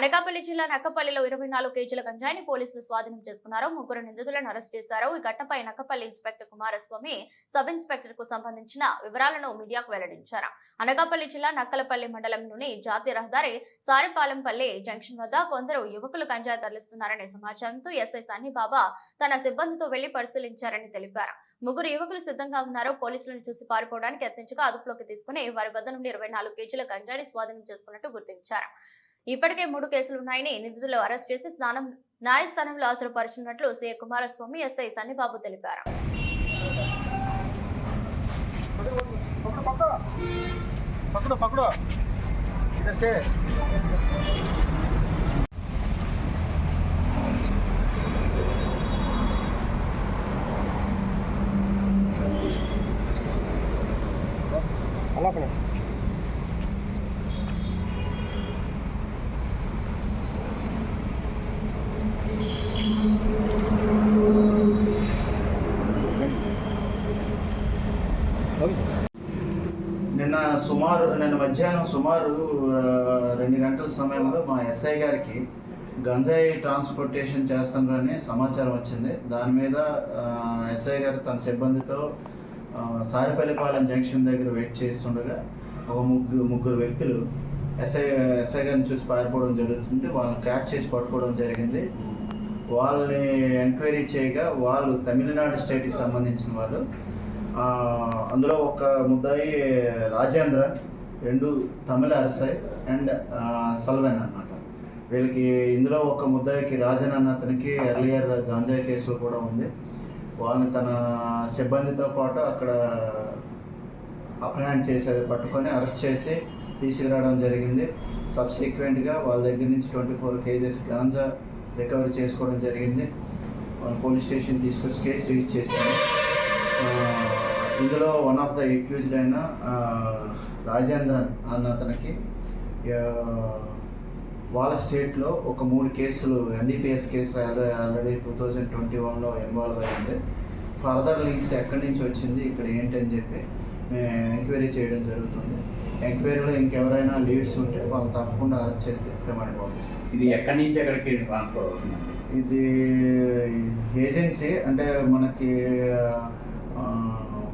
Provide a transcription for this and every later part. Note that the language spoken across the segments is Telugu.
అనకాపల్లి జిల్లా నక్కపల్లిలో 24 కేజీల గంజాయిని పోలీసులు స్వాధీనం చేసుకున్నారు. ముగ్గురు నిందితులను అరెస్ట్ చేశారు. ఈ ఘటనపై Nakkapalli inspector Kumaraswamy sub inspector కు సంబంధించిన వివరాలను మీడియాకు వెల్లడించారు. అనకాపల్లి జిల్లా నక్కలపల్లి మండలంలోని జాతీయ రహదారి సారిపాలెంపల్లి జంక్షన్ వద్ద కొందరు యువకులు గంజాయి తరలిస్తున్నారనే సమాచారంతో ఎస్ఐ సన్నీ బాబా తన సిబ్బందితో వెళ్లి పరిశీలించారని తెలిపారు. ముగ్గురు యువకులు సిద్ధంగా ఉన్నారు. పోలీసులను చూసి పారిపోవడానికి యత్నించగా అదుపులోకి తీసుకుని వారి వద్ద నుండి 24 కేజీల గంజాయిని స్వాధీనం చేసుకున్నట్టు గుర్తించారు. ఇప్పటికే 3 కేసులు ఉన్నాయని నిందితులు అరెస్ట్ చేసి న్యాయస్థానంలో హాజరుపరిచినట్లు సీఐ కుమారస్వామి ఎస్ఐ సన్నిబాబు తెలిపారు. నిన్న మధ్యాహ్నం సుమారు 2 గంటల సమయంలో మా ఎస్ఐ గారికి గంజాయి ట్రాన్స్పోర్టేషన్ చేస్తున్నారని సమాచారం వచ్చింది. దాని మీద ఎస్ఐ గారు తన సిబ్బందితో సారిపల్లిపాలెం జంక్షన్ దగ్గర వెయిట్ చేస్తుండగా ఒక ముగ్గురు వ్యక్తులు ఎస్ఐ గారిని చూసి పారిపోవడం జరుగుతుంది. వాళ్ళని క్యాచ్ చేసి పట్టుకోవడం జరిగింది. వాళ్ళని ఎంక్వైరీ చేయగా వాళ్ళు తమిళనాడు స్టేట్కి సంబంధించిన వాళ్ళు. అందులో ఒక ముద్దాయి రాజేంద్రన్, 2 తమిళ అరసాయి అండ్ సల్వెన్ అన్నమాట. వీళ్ళకి ఇందులో ఒక ముద్దాయికి రాజన్ అన్న అతనికి ఎర్లియర్ గాంజాయి కేసులు కూడా ఉంది. వాళ్ళని తన సిబ్బందితో పాటు అక్కడ అప్రహెండ్ చేసేది పట్టుకొని అరెస్ట్ చేసి తీసుకురావడం జరిగింది. సబ్సిక్వెంట్గా వాళ్ళ దగ్గర నుంచి 24 కేజెస్ గాంజా రికవరీ చేసుకోవడం జరిగింది. వాళ్ళ పోలీస్ స్టేషన్ తీసుకొచ్చి కేసు రిజిస్టర్ చేశారు. ఇందులో వన్ ఆఫ్ ద అక్యూజ్డ్ అయిన రాజేంద్రన్ అన్న అతనికి వాళ్ళ స్టేట్లో ఒక 3 కేసులు NDPS కేసులు ఆల్రెడీ 2021లో ఇన్వాల్వ్ అయ్యింది. ఫర్దర్ లింక్స్ ఎక్కడి నుంచి వచ్చింది, ఇక్కడ ఏంటని చెప్పి మేము ఎంక్వైరీ చేయడం జరుగుతుంది. ఎంక్వైరీలో ఇంకెవరైనా లీడ్స్ ఉంటే వాళ్ళు తప్పకుండా అరెస్ట్ చేసి రిమాండ్కి పంపిస్తాం. ఇది ఎక్కడి నుంచి ఎక్కడికి ట్రాన్స్ఫర్ అవుతుంది? ఇది ఏజెన్సీ అంటే మనకి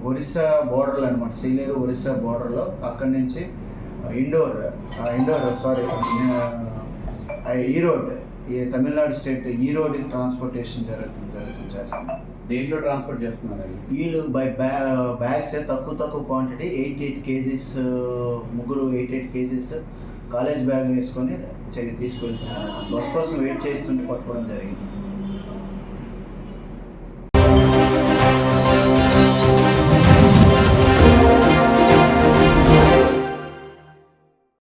ఒరిస్సా బోర్డర్లో అనమాట, సీలేరు ఒరిస్సా బోర్డర్లో. అక్కడి నుంచి ఈరోడ్, ఈ తమిళనాడు స్టేట్ ఈరోడ్కి ట్రాన్స్పోర్టేషన్ జరుగుతుంది చేస్తున్నాం. దేంట్లో ట్రాన్స్పోర్ట్ చేస్తున్నారు వీళ్ళు బై బ్యాగ్స్ తక్కువ క్వాంటిటీ 88 కేజీస్, ముగ్గురు 88 కేజీస్ కాలేజ్ బ్యాగ్ వేసుకొని తీసుకెళ్తున్నారు. బస్ కోసం వెయిట్ చేస్తుంటే పట్టుకోవడం జరిగింది.